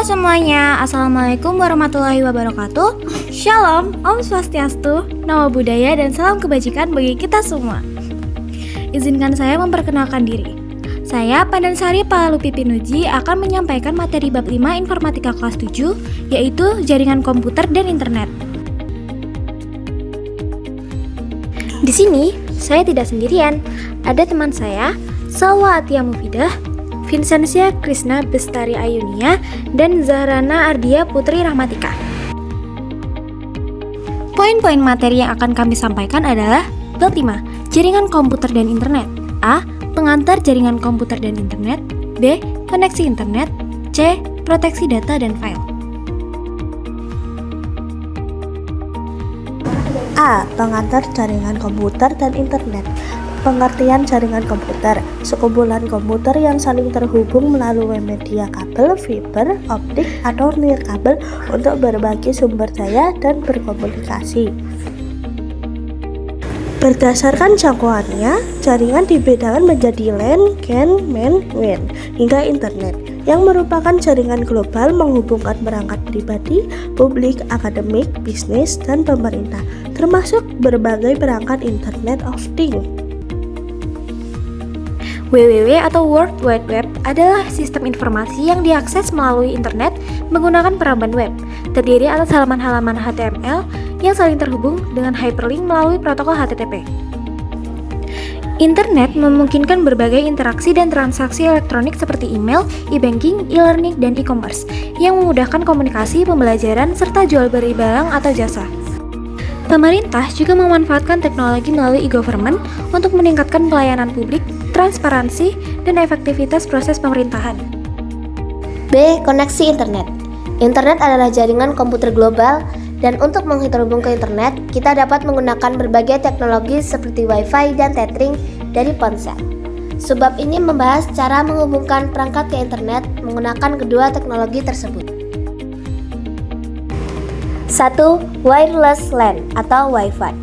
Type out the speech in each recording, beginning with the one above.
Halo semuanya, Assalamualaikum warahmatullahi wabarakatuh. Shalom, Om Swastiastu, Namo Buddhaya, dan salam kebajikan bagi kita semua. Izinkan saya memperkenalkan diri. Saya Pandansari Palalupi Pinuji akan menyampaikan materi bab 5 Informatika kelas 7, yaitu jaringan komputer dan internet. Di sini, saya tidak sendirian. Ada teman saya, Salwa Atia Mufidah, Vincentia Krishna Bestari Ayunia, dan Zahrana Ardia Putri Rahmatika. Poin-poin materi yang akan kami sampaikan adalah bab 5, jaringan komputer dan internet. A. Pengantar jaringan komputer dan internet. B. Koneksi internet. C. Proteksi data dan file. A. Pengantar jaringan komputer dan internet. Pengertian jaringan komputer: sekumpulan komputer yang saling terhubung melalui media kabel, fiber optik, atau nirkabel untuk berbagi sumber daya dan berkomunikasi. Berdasarkan jangkauannya, jaringan dibedakan menjadi LAN, CAN, MAN, WAN, hingga internet, yang merupakan jaringan global menghubungkan perangkat pribadi, publik, akademik, bisnis, dan pemerintah, termasuk berbagai perangkat Internet of Things. WWW atau World Wide Web adalah sistem informasi yang diakses melalui internet menggunakan peramban web, terdiri atas halaman-halaman HTML yang saling terhubung dengan hyperlink melalui protokol HTTP. Internet memungkinkan berbagai interaksi dan transaksi elektronik seperti email, e-banking, e-learning, dan e-commerce yang memudahkan komunikasi, pembelajaran, serta jual beli barang atau jasa. Pemerintah juga memanfaatkan teknologi melalui e-government untuk meningkatkan pelayanan publik, transparansi, dan efektivitas proses pemerintahan. B. Koneksi internet. Internet adalah jaringan komputer global, dan untuk terhubung ke internet, kita dapat menggunakan berbagai teknologi seperti Wi-Fi dan tethering dari ponsel. Subbab ini membahas cara menghubungkan perangkat ke internet menggunakan kedua teknologi tersebut. 1. Wireless LAN atau Wi-Fi.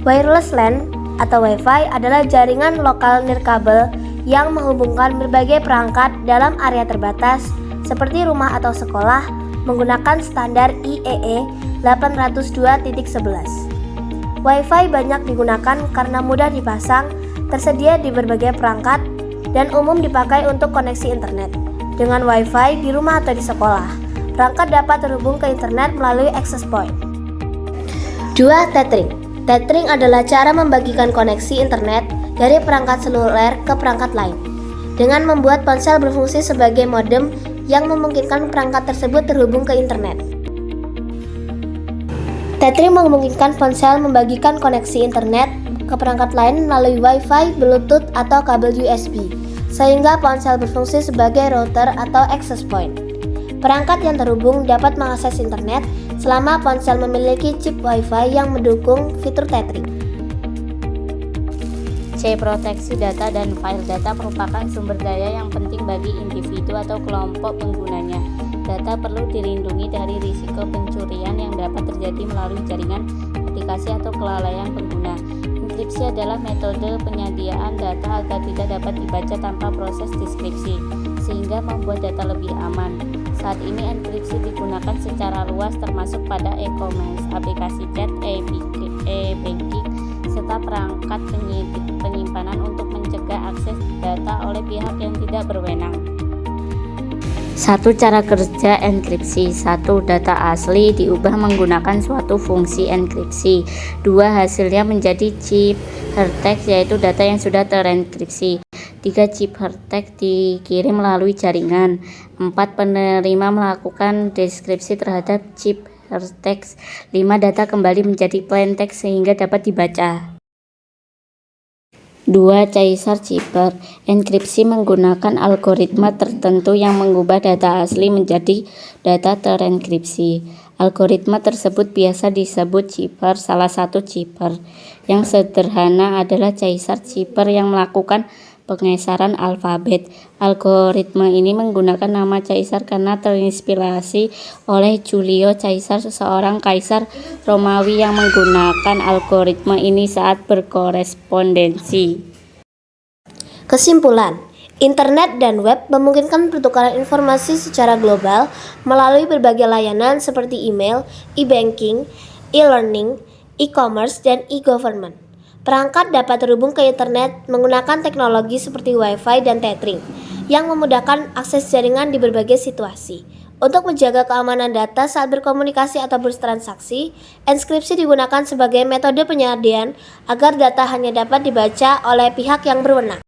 Wireless LAN atau Wi-Fi adalah jaringan lokal nirkabel yang menghubungkan berbagai perangkat dalam area terbatas seperti rumah atau sekolah menggunakan standar IEEE 802.11. Wi-Fi banyak digunakan karena mudah dipasang, tersedia di berbagai perangkat, dan umum dipakai untuk koneksi internet. Dengan Wi-Fi di rumah atau di sekolah, perangkat dapat terhubung ke internet melalui access point. 2. Tethering. Tethering adalah cara membagikan koneksi internet dari perangkat seluler ke perangkat lain, dengan membuat ponsel berfungsi sebagai modem yang memungkinkan perangkat tersebut terhubung ke internet. Tethering memungkinkan ponsel membagikan koneksi internet ke perangkat lain melalui Wi-Fi, Bluetooth, atau kabel USB, sehingga ponsel berfungsi sebagai router atau access point. Perangkat yang terhubung dapat mengakses internet selama ponsel memiliki chip Wi-Fi yang mendukung fitur tethering. C. Proteksi data dan file. Data merupakan sumber daya yang penting bagi individu atau kelompok penggunanya. Data perlu dilindungi dari risiko pencurian yang dapat terjadi melalui jaringan, aplikasi, atau kelalaian pengguna. Enkripsi adalah metode penyediaan data agar tidak dapat dibaca tanpa proses deskripsi, sehingga membuat data lebih aman. Saat ini enkripsi digunakan secara luas termasuk pada e-commerce, aplikasi chat, e-banking, serta perangkat penyimpanan untuk mencegah akses data oleh pihak yang tidak berwenang. 1. Cara kerja enkripsi. 1. Data asli diubah menggunakan suatu fungsi enkripsi. 2. Hasilnya menjadi chip hypertext, yaitu data yang sudah terenkripsi. 3. Chip hypertext dikirim melalui jaringan. 4. Penerima melakukan deskripsi terhadap chip hypertext. 5. Data kembali menjadi plain text sehingga dapat dibaca. 2. Caesar cipher. Enkripsi menggunakan algoritma tertentu yang mengubah data asli menjadi data terenkripsi. Algoritma tersebut biasa disebut cipher. Salah satu cipher yang sederhana adalah Caesar cipher yang melakukan pengesaran alfabet. Algoritma ini menggunakan nama Caesar karena terinspirasi oleh Julio Caesar, seorang kaisar Romawi yang menggunakan algoritma ini saat berkorespondensi. Kesimpulan, Internet dan web memungkinkan pertukaran informasi secara global melalui berbagai layanan seperti email, e-banking, e-learning, e-commerce, dan e-government. Perangkat dapat terhubung ke internet menggunakan teknologi seperti Wi-Fi dan tethering yang memudahkan akses jaringan di berbagai situasi. Untuk menjaga keamanan data saat berkomunikasi atau bertransaksi, enkripsi digunakan sebagai metode penyadian agar data hanya dapat dibaca oleh pihak yang berwenang.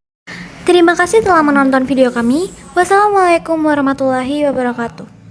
Terima kasih telah menonton video kami. Wassalamualaikum warahmatullahi wabarakatuh.